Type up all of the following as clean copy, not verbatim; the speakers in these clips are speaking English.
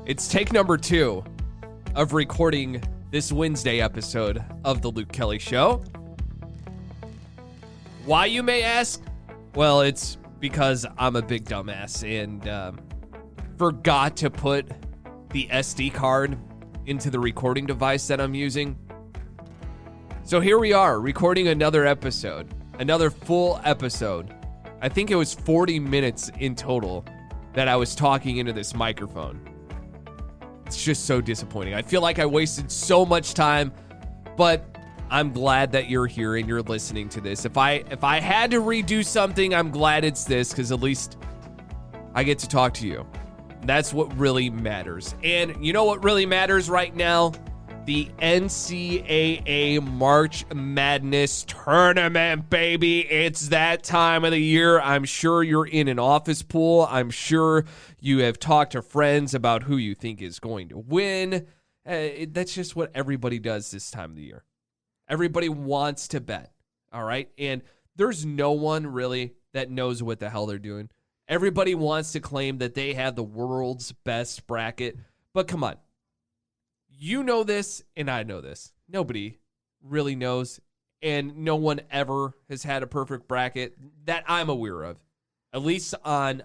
It's take number 2 of recording this Wednesday episode of The Luke Kelly Show. Why, you may ask? Well, it's because I'm a big dumbass and forgot to put the SD card into the recording device that I'm using. So here we are, recording another episode, another full episode. I think it was 40 minutes in total that I was talking into this microphone. It's just so disappointing. I feel like I wasted so much time, but I'm glad that you're here and you're listening to this. If I had to redo something, I'm glad it's this, because at least I get to talk to you. That's what really matters. And you know what really matters right now? The NCAA March Madness Tournament, baby. It's that time of the year. I'm sure you're in an office pool. I'm sure you have talked to friends about who you think is going to win. That's just what everybody does this time of the year. Everybody wants to bet, all right? And there's no one really that knows what the hell they're doing. Everybody wants to claim that they have the world's best bracket. But come on. You know this, and I know this. Nobody really knows, and no one ever has had a perfect bracket that I'm aware of. At least on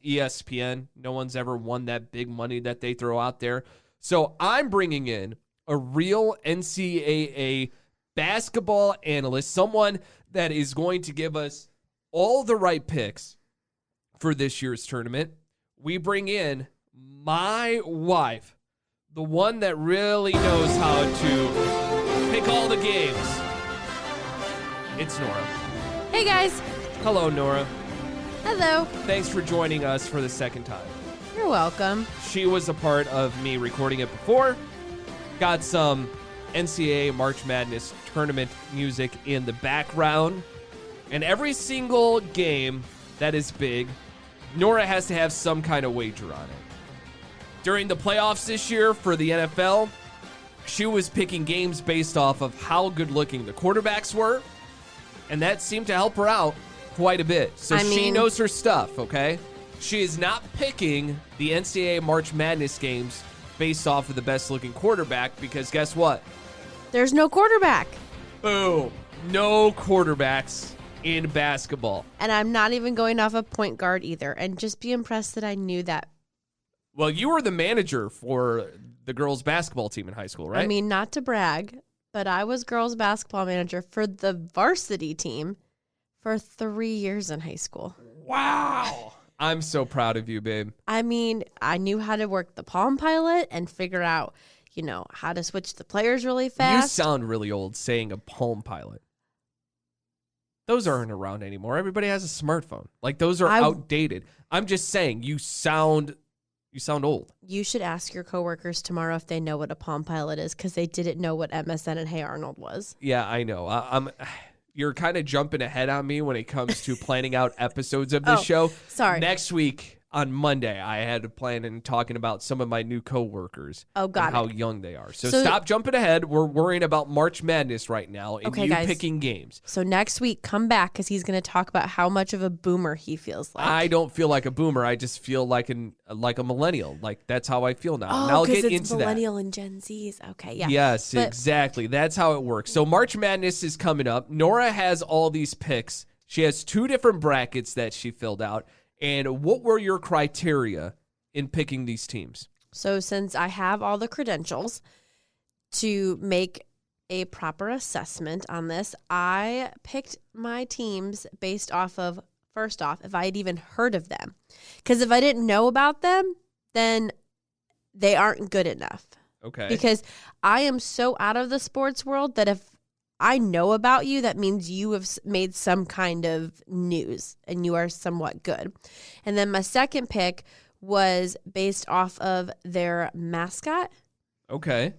ESPN, no one's ever won that big money that they throw out there. So I'm bringing in a real NCAA basketball analyst, someone that is going to give us all the right picks for this year's tournament. We bring in my wife, the one that really knows how to pick all the games. It's Nora. Hey, guys. Hello, Nora. Hello. Thanks for joining us for the second time. You're welcome. She was a part of me recording it before. Got some NCAA March Madness tournament music in the background. And every single game that is big, Nora has to have some kind of wager on it. During the playoffs this year for the NFL, she was picking games based off of how good looking the quarterbacks were, and that seemed to help her out quite a bit. So she knows her stuff, okay? She is not picking the NCAA March Madness games based off of the best looking quarterback, because guess what? There's no quarterback. Boom. No quarterbacks in basketball. And I'm not even going off a point guard either. And just be impressed that I knew that. Well, you were the manager for the girls' basketball team in high school, right? I mean, not to brag, but I was girls' basketball manager for the varsity team for 3 years in high school. Wow. I'm so proud of you, babe. I mean, I knew how to work the Palm Pilot and figure out, how to switch the players really fast. You sound really old saying a Palm Pilot. Those aren't around anymore. Everybody has a smartphone. Like, those are outdated. I'm just saying, you sound old. You should ask your coworkers tomorrow if they know what a Palm Pilot is, because they didn't know what MSN and Hey Arnold was. Yeah, I know. You're kind of jumping ahead on me when it comes to planning out episodes of this show. Sorry. Next week on Monday, I had to plan and talking about some of my new coworkers. Oh, got and how young they are. So stop jumping ahead. We're worrying about March Madness right now and you guys, picking games. So next week, come back, because he's going to talk about how much of a boomer he feels like. I don't feel like a boomer. I just feel like a millennial. Like, that's how I feel now. Oh, and I'll get it's into millennial and Gen Zs. Okay, yeah. Yes, exactly. That's how it works. So March Madness is coming up. Nora has all these picks. She has 2 different brackets that she filled out. And what were your criteria in picking these teams? So since I have all the credentials to make a proper assessment on this, I picked my teams based off of, first off, if I had even heard of them. Because if I didn't know about them, then they aren't good enough. Okay. Because I am so out of the sports world that if I know about you, that means you have made some kind of news and you are somewhat good. And then my second pick was based off of their mascot. Okay.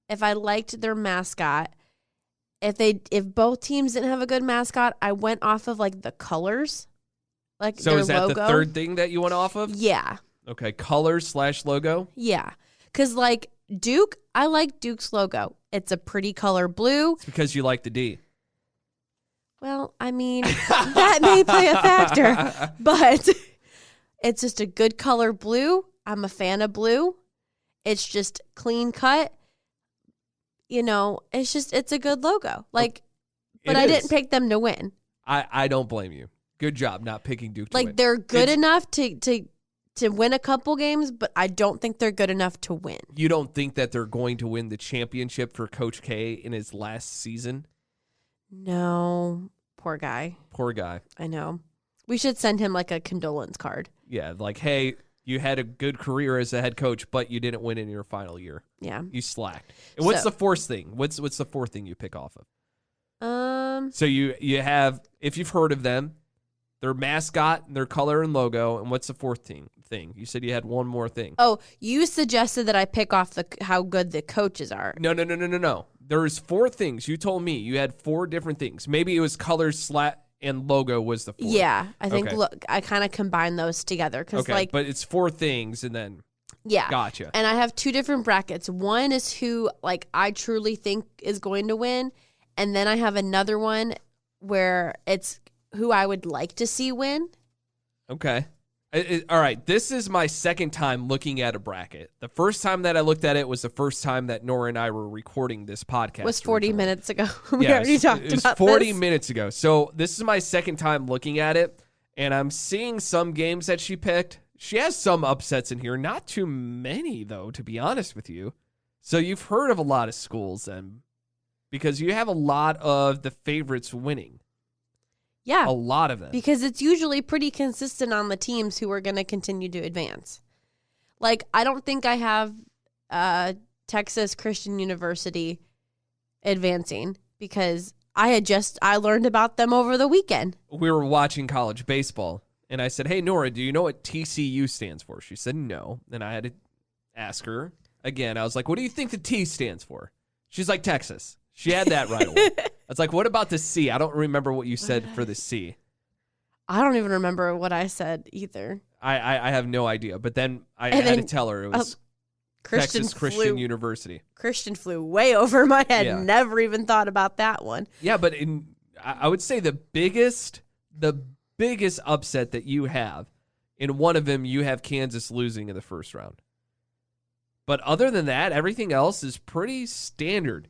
If I liked their mascot, if both teams didn't have a good mascot, I went off of like the colors, like so their is that logo. the third thing that you went off of? Yeah. Okay, colors/logo. Yeah, because like Duke, I like Duke's logo. It's a pretty color blue. It's because you like the D. Well, I mean, that may play a factor, but it's just a good color blue. I'm a fan of blue. It's just clean cut. It's a good logo. But I didn't pick them to win. I don't blame you. Good job not picking Duke to win. They're good enough to win a couple games, but I don't think they're good enough to win. You don't think that they're going to win the championship for Coach K in his last season? No. Poor guy. Poor guy. I know. We should send him a condolence card. Yeah, hey, you had a good career as a head coach, but you didn't win in your final year. Yeah. You slacked. And what's the fourth thing? What's the fourth thing you pick off of? So you have, if you've heard of them, their mascot, their color and logo, and what's the fourth thing? You said you had one more thing. Oh, you suggested that I pick off how good the coaches are. No. There's 4 things. You told me you had 4 different things. Maybe it was color, slat, and logo was the 4th. Yeah, I think. Okay. Look, I kind of combined those together because but it's 4 things, and then gotcha. And I have 2 different brackets. One is who I truly think is going to win, and then I have another one where it's who I would like to see win. Okay. All right. This is my second time looking at a bracket. The first time that I looked at it was the first time that Nora and I were recording this podcast. It was 40 minutes ago. We already talked about this. It was 40 minutes ago. So this is my second time looking at it, and I'm seeing some games that she picked. She has some upsets in here. Not too many, though, to be honest with you. So you've heard of a lot of schools, then, because you have a lot of the favorites winning. Yeah. A lot of them. Because it's usually pretty consistent on the teams who are going to continue to advance. I don't think I have Texas Christian University advancing because I learned about them over the weekend. We were watching college baseball, and I said, hey, Nora, do you know what TCU stands for? She said no, and I had to ask her again. I was like, what do you think the T stands for? She's like, Texas. She had that right away. I was like, what about the C? I don't remember what you said for the C. I don't even remember what I said either. I have no idea. But then I had to tell her it was Texas Christian University. Christian flew way over my head. Yeah. Never even thought about that one. Yeah, but I would say the biggest upset that you have, in one of them, you have Kansas losing in the first round. But other than that, everything else is pretty standard.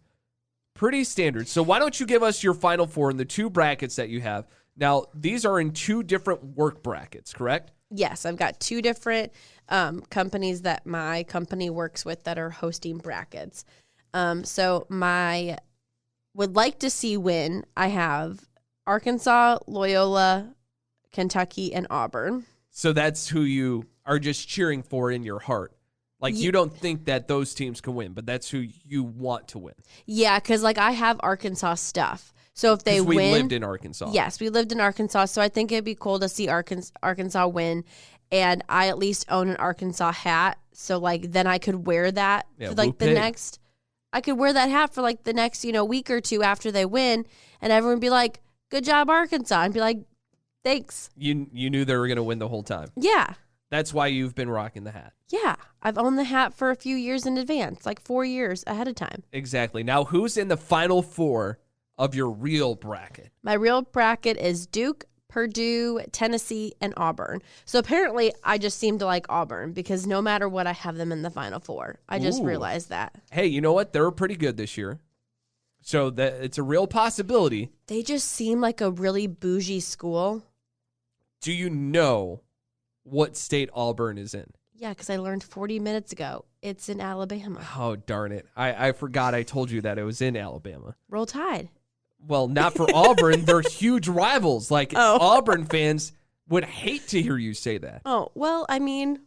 Pretty standard. So why don't you give us your final 4 in the 2 brackets that you have? Now, these are in 2 different work brackets, correct? Yes, I've got 2 different companies that my company works with that are hosting brackets. So my would like to see win, I have Arkansas, Loyola, Kentucky, and Auburn. So that's who you are just cheering for in your heart. You don't think that those teams can win, but that's who you want to win. Yeah, because I have Arkansas stuff. So if they win, we lived in Arkansas. Yes, we lived in Arkansas. So I think it'd be cool to see Arkansas win, and I at least own an Arkansas hat. So then I could wear that for the next. I could wear that hat for the next week or 2 after they win, and everyone would be like, "Good job, Arkansas," and be like, "Thanks." You knew they were going to win the whole time. Yeah. That's why you've been rocking the hat. Yeah. I've owned the hat for a few years in advance, 4 years ahead of time. Exactly. Now, who's in the final 4 of your real bracket? My real bracket is Duke, Purdue, Tennessee, and Auburn. So apparently I just seem to like Auburn because no matter what, I have them in the final 4. I just realized that. Hey, you know what? They're pretty good this year. So it's a real possibility. They just seem like a really bougie school. Do you know what state Auburn is in? Yeah, because I learned 40 minutes ago. It's in Alabama. Oh, darn it. I forgot I told you that it was in Alabama. Roll Tide. Well, not for Auburn. They're huge rivals. Auburn fans would hate to hear you say that. Oh, well, I mean.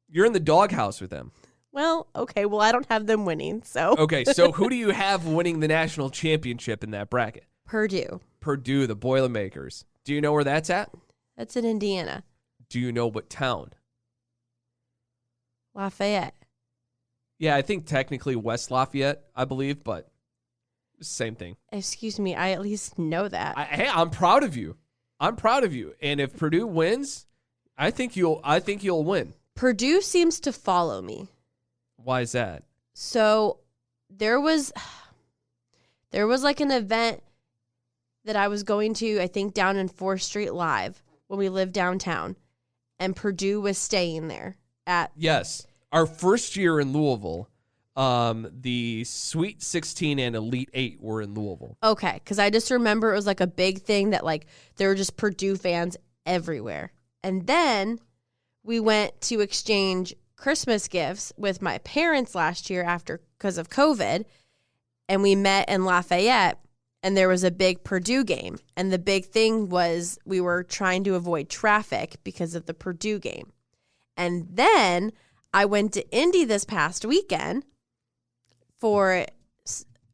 You're in the doghouse with them. Well, okay. Well, I don't have them winning, so. Okay, so who do you have winning the national championship in that bracket? Purdue. Purdue, the Boilermakers. Do you know where that's at? That's in Indiana. Do you know what town? Lafayette. Yeah, I think technically West Lafayette, I believe, but same thing. Excuse me, I at least know that. Hey, I'm proud of you. I'm proud of you. And if Purdue wins, I think you'll win. Purdue seems to follow me. Why is that? So there was an event that I was going to, I think, down in 4th Street Live when we lived downtown, and Purdue was staying there. at? Yes. Our first year in Louisville, the Sweet 16 and Elite 8 were in Louisville. Okay, because I just remember it was like a big thing that like there were just Purdue fans everywhere. And then we went to exchange Christmas gifts with my parents last year because of COVID, and we met in Lafayette, and there was a big Purdue game. And the big thing was we were trying to avoid traffic because of the Purdue game. And then I went to Indy this past weekend for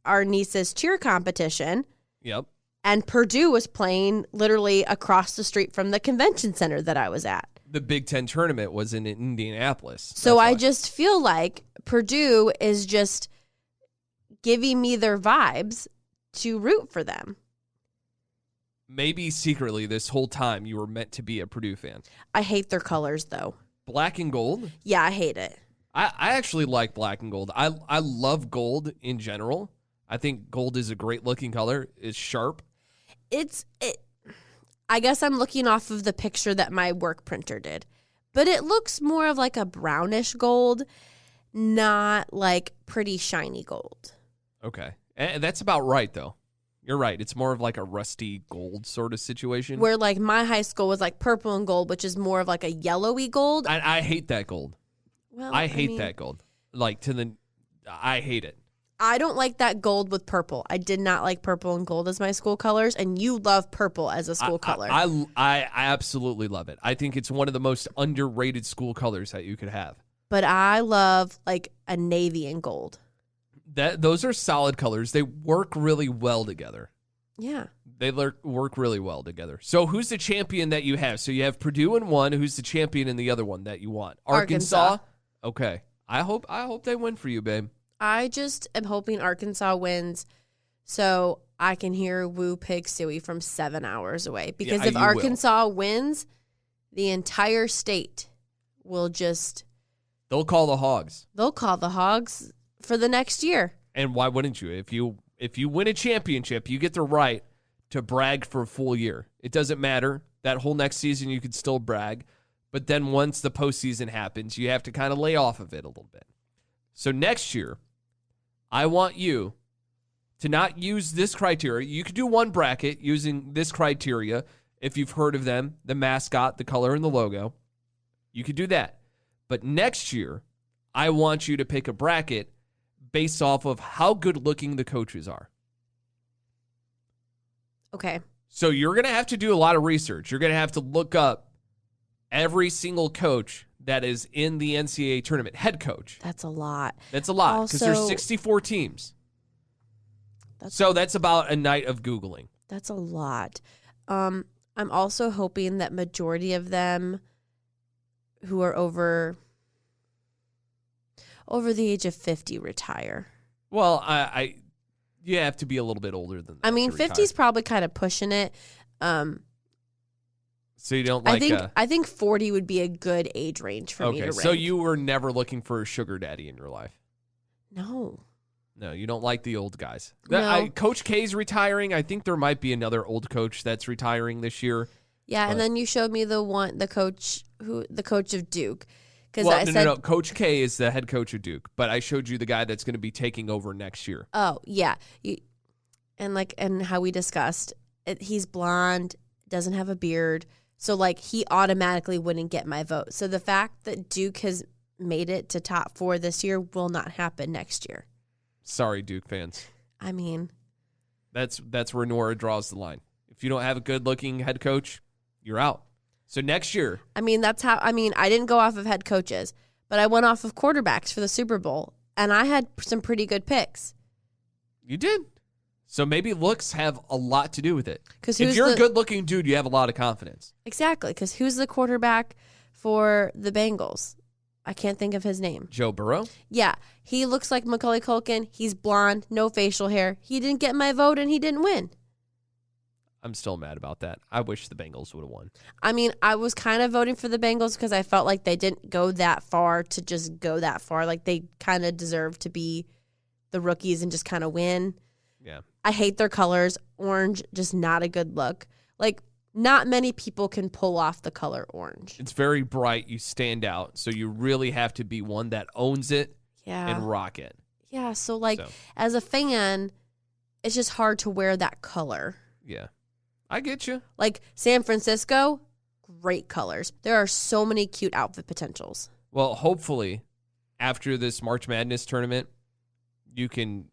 our niece's cheer competition. Yep. And Purdue was playing literally across the street from the convention center that I was at. The Big Ten tournament was in Indianapolis. So I just feel like Purdue is just giving me their vibes to root for them. Maybe secretly this whole time you were meant to be a Purdue fan. I hate their colors, though. Black and gold? Yeah, I hate it. I actually like black and gold. I love gold in general. I think gold is a great looking color. It's sharp. I guess I'm looking off of the picture that my work printer did. But it looks more of like a brownish gold, not like pretty shiny gold. Okay. And that's about right, though. You're right. It's more of like a rusty gold sort of situation. Where like my high school was like purple and gold, which is more of like a yellowy gold. I hate that gold. Well, I hate that gold. I hate it. I don't like that gold with purple. I did not like purple and gold as my school colors, and you love purple as a school color. I absolutely love it. I think it's one of the most underrated school colors that you could have. But I love like a navy and gold. Those are solid colors. They work really well together. Yeah. They work really well together. So who's the champion that you have? So you have Purdue in one. Who's the champion in the other one that you want? Arkansas? Okay. I hope they win for you, babe. I just am hoping Arkansas wins so I can hear Woo Pig Suey from 7 hours away. Because if Arkansas wins, the entire state will just... They'll call the Hogs. They'll call the Hogs for the next year. And why wouldn't you? If you win a championship, you get the right to brag for a full year. It doesn't matter. That whole next season, you could still brag. But then once the postseason happens, you have to kind of lay off of it a little bit. So next year, I want you to not use this criteria. You could do one bracket using this criteria if you've heard of them, the mascot, the color, and the logo. You could do that. But next year, I want you to pick a bracket based off of how good looking the coaches are. Okay. So you're going to have to do a lot of research. You're going to have to look up every single coach that is in the NCAA tournament, head coach. That's a lot. That's a lot because there's 64 teams. That's about a night of Googling. That's a lot. I'm also hoping that majority of them who are over the age of 50 retire. Well, you have to be a little bit older than that. I mean, 50 is probably kind of pushing it. So you don't like... I think 40 would be a good age range for me to rank. So you were never looking for a sugar daddy in your life? No. No, you don't like the old guys. No. Coach K's retiring. I think there might be another old coach that's retiring this year. Yeah, and then you showed me the coach of Duke. No. Coach K is the head coach of Duke, but I showed you the guy that's going to be taking over next year. Oh, yeah. And how we discussed, he's blonde, doesn't have a beard. So, he automatically wouldn't get my vote. So, the fact that Duke has made it to top 4 this year will not happen next year. Sorry, Duke fans. I mean. That's where Nora draws the line. If you don't have a good-looking head coach, you're out. So, next year. I didn't go off of head coaches, but I went off of quarterbacks for the Super Bowl, and I had some pretty good picks. You did. So maybe looks have a lot to do with it. Because if you're a good-looking dude, you have a lot of confidence. Exactly, because who's the quarterback for the Bengals? I can't think of his name. Joe Burrow? Yeah, he looks like Macaulay Culkin. He's blonde, no facial hair. He didn't get my vote, and he didn't win. I'm still mad about that. I wish the Bengals would have won. I mean, I was kind of voting for the Bengals because I felt like they didn't go that far to just go that far. Like, they kind of deserve to be the rookies and just kind of win. Yeah. I hate their colors. Orange, just not a good look. not many people can pull off the color orange. It's very bright. You stand out. So you really have to be one that owns it and rock it. Yeah, so as a fan, it's just hard to wear that color. Yeah. I get you. Like San Francisco, great colors. There are so many cute outfit potentials. Well, hopefully after this March Madness tournament, you can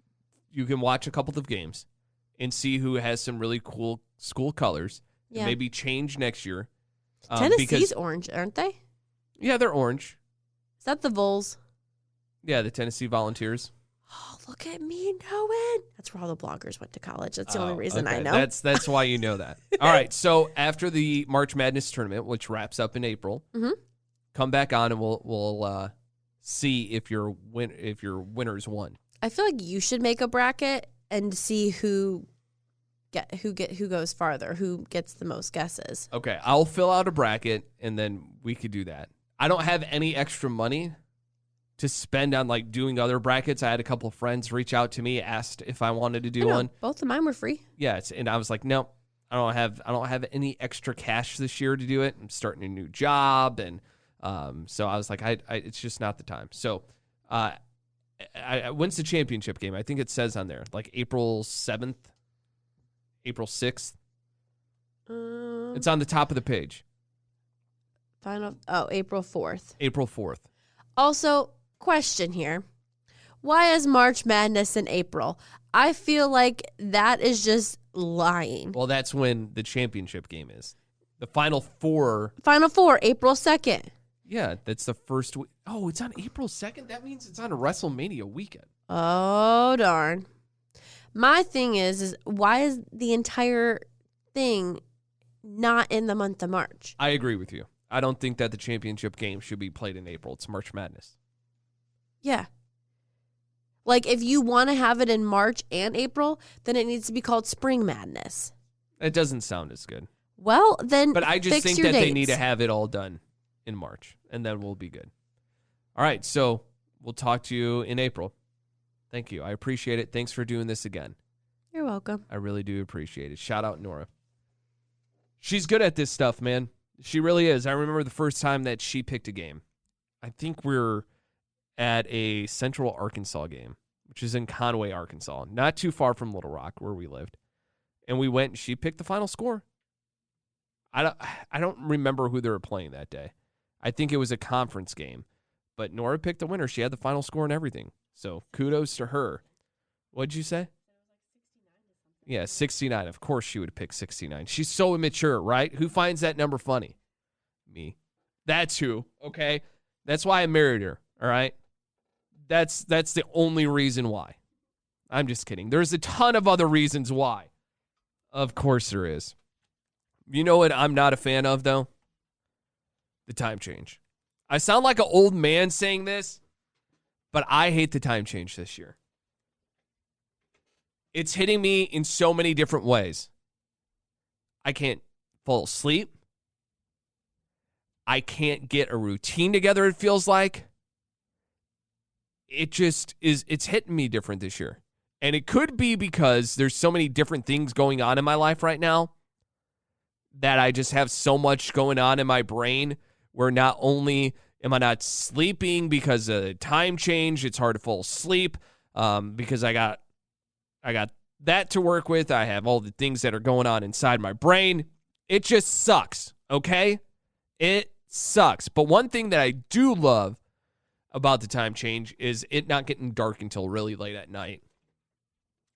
watch a couple of games and see who has some really cool school colors. Yeah. Maybe change next year. Tennessee's orange, aren't they? Yeah, they're orange. Is that the Vols? Yeah, the Tennessee Volunteers. Oh, look at me knowing. That's where all the bloggers went to college. That's the only reason I know. That's why you know that. All right, so after the March Madness tournament, which wraps up in April, come back on and we'll see if your winners won. I feel like you should make a bracket and see who goes farther, who gets the most guesses. Okay, I'll fill out a bracket and then we could do that. I don't have any extra money to spend on doing other brackets. I had a couple of friends reach out to me, asked if I wanted to do one. Both of mine were free. Yes, and I was like, no, I don't have any extra cash this year to do it. I'm starting a new job, and so I was like, it's just not the time. So, when's the championship game? I think it says on there April 7th. April 6th. It's on the top of the page. April 4th. April 4th. Also, question here. Why is March Madness in April? I feel like that is just lying. Well, that's when the championship game is. The Final Four. Final Four, April 2nd. Yeah, that's the first week. Oh, it's on April 2nd? That means it's on a WrestleMania weekend. Oh, darn. My thing is why is the entire thing not in the month of March? I agree with you. I don't think that the championship game should be played in April. It's March Madness. Yeah. If you want to have it in March and April, then it needs to be called Spring Madness. It doesn't sound as good. Well, then But I just fix think your that dates. they need to have it all done in March, and then we'll be good. All right, so we'll talk to you in April. Thank you. I appreciate it. Thanks for doing this again. You're welcome. I really do appreciate it. Shout out Nora. She's good at this stuff, man. She really is. I remember the first time that she picked a game. I think we're at a Central Arkansas game, which is in Conway, Arkansas, not too far from Little Rock where we lived. And we went and she picked the final score. I don't remember who they were playing that day. I think it was a conference game. But Nora picked the winner. She had the final score and everything. So kudos to her. What'd you say? Yeah, 69. Of course she would pick 69. She's so immature, right? Who finds that number funny? Me. That's who, okay? That's why I married her, all right? That's the only reason why. I'm just kidding. There's a ton of other reasons why. Of course there is. You know what I'm not a fan of, though? The time change. I sound like an old man saying this, but I hate the time change this year. It's hitting me in so many different ways. I can't fall asleep. I can't get a routine together, it feels like. It just is, it's hitting me different this year. And it could be because there's so many different things going on in my life right now that I just have so much going on in my brain where not only am I not sleeping because of the time change, it's hard to fall asleep because I got that to work with. I have all the things that are going on inside my brain. It just sucks, okay? It sucks. But one thing that I do love about the time change is it not getting dark until really late at night.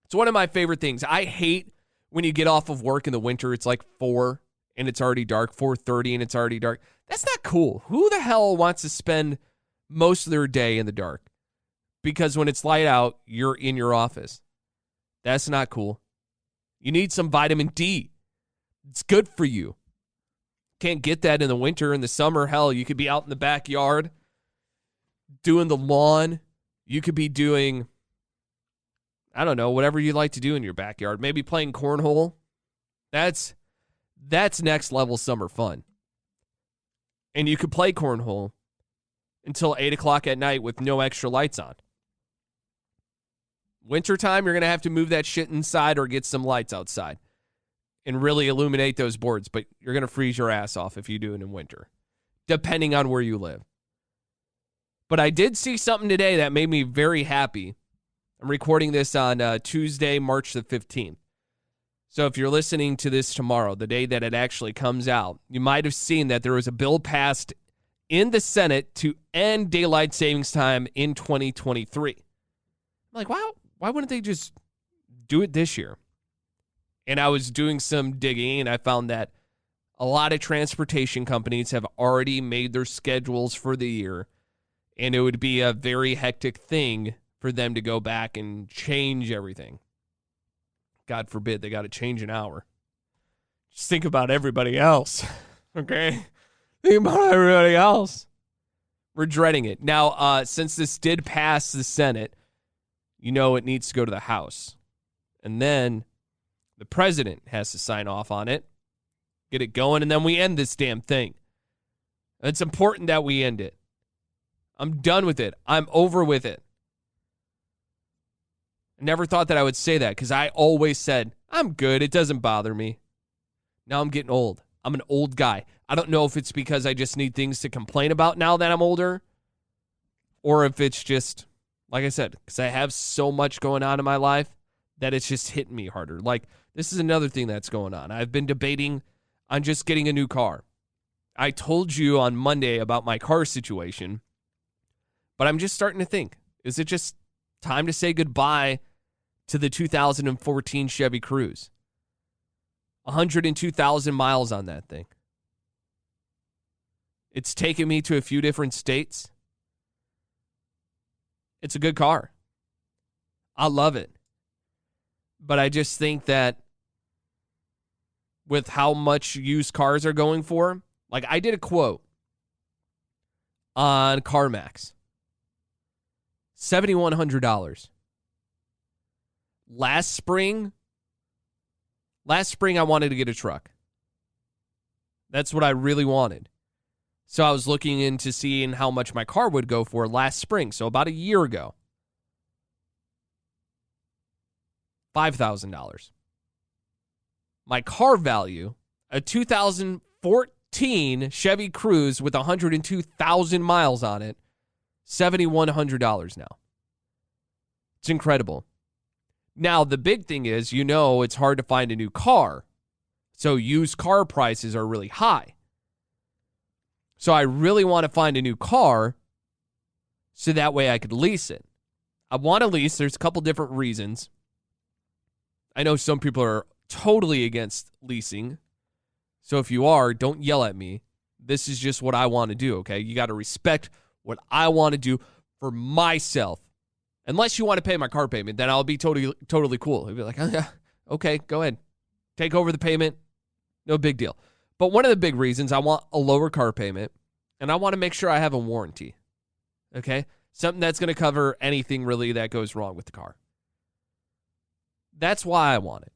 It's one of my favorite things. I hate when you get off of work in the winter, it's like 4 and it's already dark, 4:30 and it's already dark. That's not cool. Who the hell wants to spend most of their day in the dark? Because when it's light out, you're in your office. That's not cool. You need some vitamin D. It's good for you. Can't get that in the winter. In the summer, hell, you could be out in the backyard doing the lawn. You could be doing, I don't know, whatever you like to do in your backyard. Maybe playing cornhole. That's next level summer fun. And you could play cornhole until 8 o'clock at night with no extra lights on. Wintertime, you're going to have to move that shit inside or get some lights outside. and really illuminate those boards, but you're going to freeze your ass off if you do it in winter, depending on where you live. But I did see something today that made me very happy. I'm recording this on Tuesday, March the 15th. So if you're listening to this tomorrow, the day that it actually comes out, you might have seen that there was a bill passed in the Senate to end daylight savings time in 2023. I'm like, wow, why wouldn't they just do it this year? And I was doing some digging, and I found that a lot of transportation companies have already made their schedules for the year, and it would be a very hectic thing for them to go back and change everything. God forbid they got to change an hour. Just think about everybody else, okay? Think about everybody else. We're dreading it. Now, since this did pass the Senate, you know it needs to go to the House. And then the president has to sign off on it, get it going, and then we end this damn thing. It's important that we end it. I'm done with it. I'm over with it. I never thought that I would say that because I always said, I'm good. It doesn't bother me. Now I'm getting old. I'm an old guy. I don't know if it's because I just need things to complain about now that I'm older, or if it's just, like I said, because I have so much going on in my life that it's just hitting me harder. Like, this is another thing that's going on. I've been debating on just getting a new car. I told you on Monday about my car situation, but I'm just starting to think, is it just time to say goodbye to the 2014 Chevy Cruze? 102,000 miles on that thing. It's taken me to a few different states. It's a good car. I love it. But I just think that with how much used cars are going for, like I did a quote on CarMax. $7,100. Last spring, I wanted to get a truck. That's what I really wanted. So I was looking into seeing how much my car would go for last spring. So about a year ago. $5,000. My car value, a 2014 Chevy Cruze with 102,000 miles on it, $7,100 now. It's incredible. Now, the big thing is, it's hard to find a new car. So used car prices are really high. So I really want to find a new car so that way I could lease it. I want to lease. There's a couple different reasons. I know some people are totally against leasing. So if you are, don't yell at me. This is just what I want to do, okay? You got to respect what I want to do for myself. Unless you want to pay my car payment, then I'll be totally cool. I'll be like, okay, go ahead. Take over the payment. No big deal. But one of the big reasons, I want a lower car payment, and I want to make sure I have a warranty, okay? Something that's going to cover anything really that goes wrong with the car. That's why I want it.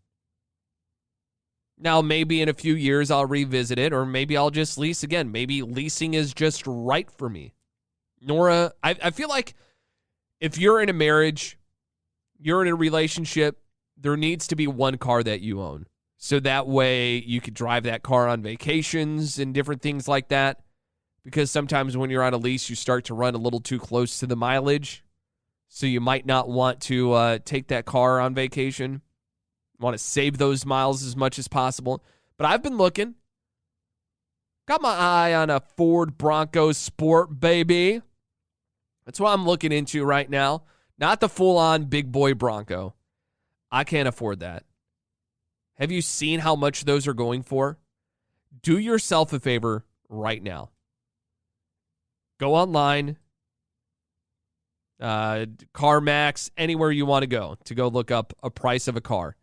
Now, maybe in a few years I'll revisit it, or maybe I'll just lease again. Maybe leasing is just right for me. Nora, I feel like if you're in a marriage, you're in a relationship, there needs to be one car that you own. So that way you could drive that car on vacations and different things like that. Because sometimes when you're on a lease, you start to run a little too close to the mileage. So you might not want to take that car on vacation. You want to save those miles as much as possible. But I've been looking. Got my eye on a Ford Bronco Sport, baby. That's what I'm looking into right now. Not the full-on big boy Bronco. I can't afford that. Have you seen how much those are going for? Do yourself a favor right now. Go online, CarMax, anywhere you want to go look up a price of a car.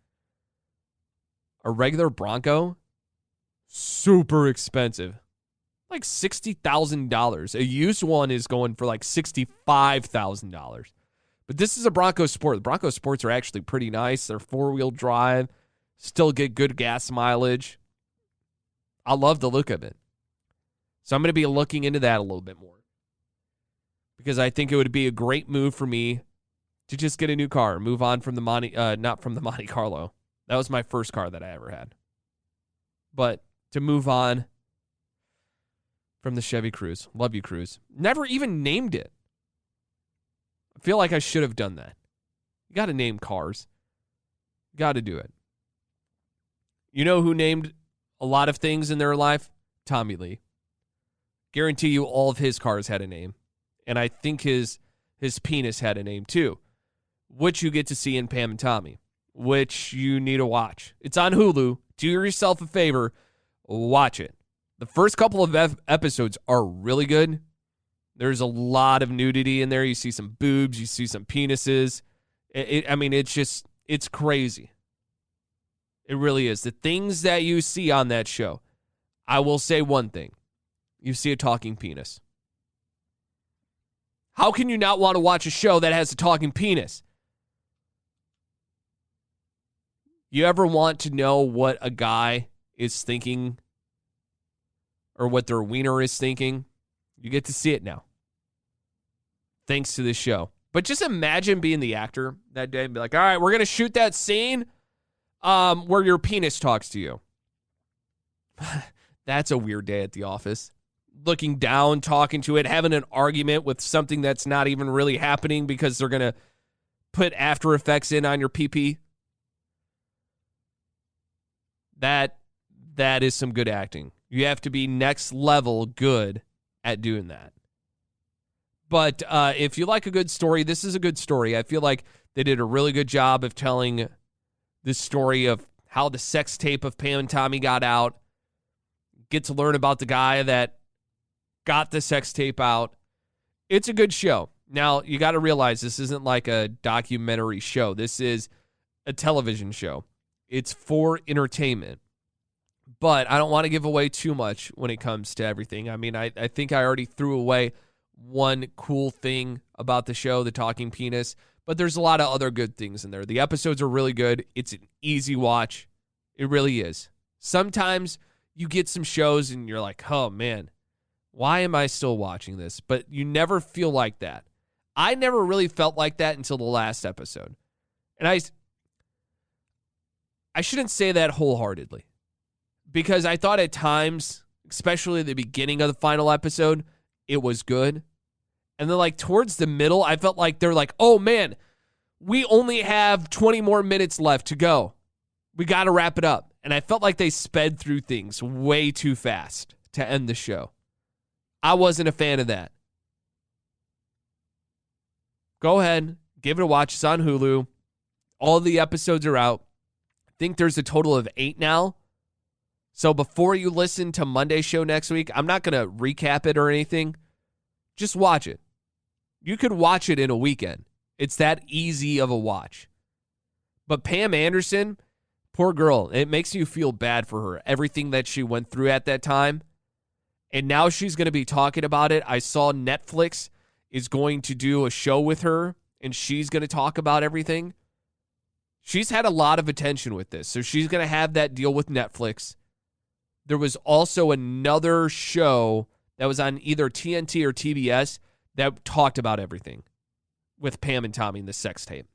A regular Bronco, super expensive. Like $60,000. A used one is going for like $65,000. But this is a Bronco Sport. The Bronco Sports are actually pretty nice. They're four-wheel drive. Still get good gas mileage. I love the look of it. So I'm going to be looking into that a little bit more. Because I think it would be a great move for me to just get a new car. Move on from the Monte Carlo. That was my first car that I ever had. But to move on from the Chevy Cruze, love you, Cruze. Never even named it. I feel like I should have done that. You got to name cars. You got to do it. You know who named a lot of things in their life? Tommy Lee. Guarantee you all of his cars had a name. And I think his penis had a name too, which you get to see in Pam and Tommy, which you need to watch. It's on Hulu. Do yourself a favor. Watch it. The first couple of episodes are really good. There's a lot of nudity in there. You see some boobs. You see some penises. It's crazy. It really is. The things that you see on that show, I will say one thing. You see a talking penis. How can you not want to watch a show that has a talking penis? You ever want to know what a guy is thinking or what their wiener is thinking? You get to see it now. Thanks to this show. But just imagine being the actor that day and be like, all right, we're going to shoot that scene where your penis talks to you. That's a weird day at the office. Looking down, talking to it, having an argument with something that's not even really happening because they're going to put After Effects in on your PP. That is some good acting. You have to be next level good at doing that. But if you like a good story, this is a good story. I feel like they did a really good job of telling the story of how the sex tape of Pam and Tommy got out. Get to learn about the guy that got the sex tape out. It's a good show. Now, you got to realize this isn't like a documentary show. This is a television show. It's for entertainment. But I don't want to give away too much when it comes to everything. I mean, I think I already threw away one cool thing about the show, the talking penis. But there's a lot of other good things in there. The episodes are really good. It's an easy watch. It really is. Sometimes you get some shows and you're like, oh, man, why am I still watching this? But you never feel like that. I never really felt like that until the last episode. And I shouldn't say that wholeheartedly, because I thought at times, especially at the beginning of the final episode, it was good. And then like towards the middle, I felt like they're like, oh man, we only have 20 more minutes left to go. We got to wrap it up. And I felt like they sped through things way too fast to end the show. I wasn't a fan of that. Go ahead, give it a watch. It's on Hulu. All the episodes are out. I think there's a total of 8 now. So before you listen to Monday's show next week, I'm not going to recap it or anything. Just watch it. You could watch it in a weekend. It's that easy of a watch. But Pam Anderson, poor girl, it makes you feel bad for her. Everything that she went through at that time. And now she's going to be talking about it. I saw Netflix is going to do a show with her, and she's going to talk about everything. She's had a lot of attention with this, so she's going to have that deal with Netflix. There was also another show that was on either TNT or TBS that talked about everything with Pam and Tommy and the sex tape.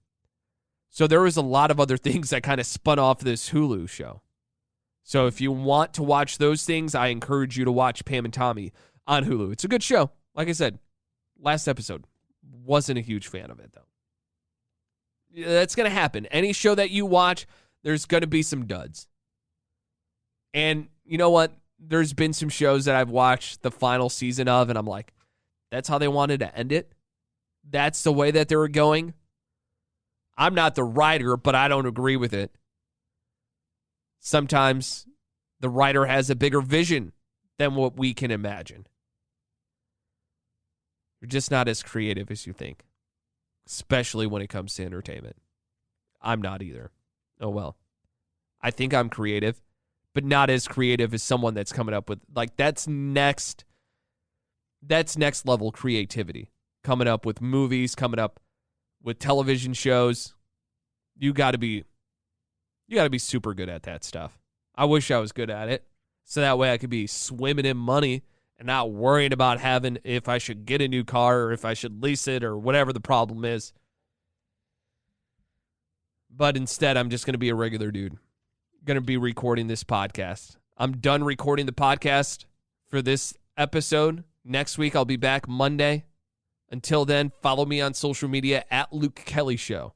So there was a lot of other things that kind of spun off this Hulu show. So if you want to watch those things, I encourage you to watch Pam and Tommy on Hulu. It's a good show. Like I said, last episode, wasn't a huge fan of it, though. That's going to happen. Any show that you watch, there's going to be some duds. And you know what? There's been some shows that I've watched the final season of, and I'm like, that's how they wanted to end it? That's the way that they were going? I'm not the writer, but I don't agree with it. Sometimes the writer has a bigger vision than what we can imagine. You're just not as creative as you think, especially when it comes to entertainment. I'm not either. Oh, well. I think I'm creative, but not as creative as someone that's coming up with, like, that's next level creativity. Coming up with movies, coming up with television shows. You got to be super good at that stuff. I wish I was good at it, so that way I could be swimming in money and not worrying about having if I should get a new car or if I should lease it or whatever the problem is. But instead, I'm just going to be a regular dude. Going to be recording this podcast I'm done recording the podcast for this episode. Next week, I'll be back Monday. Until then, follow me on social media at Luke Kelly Show.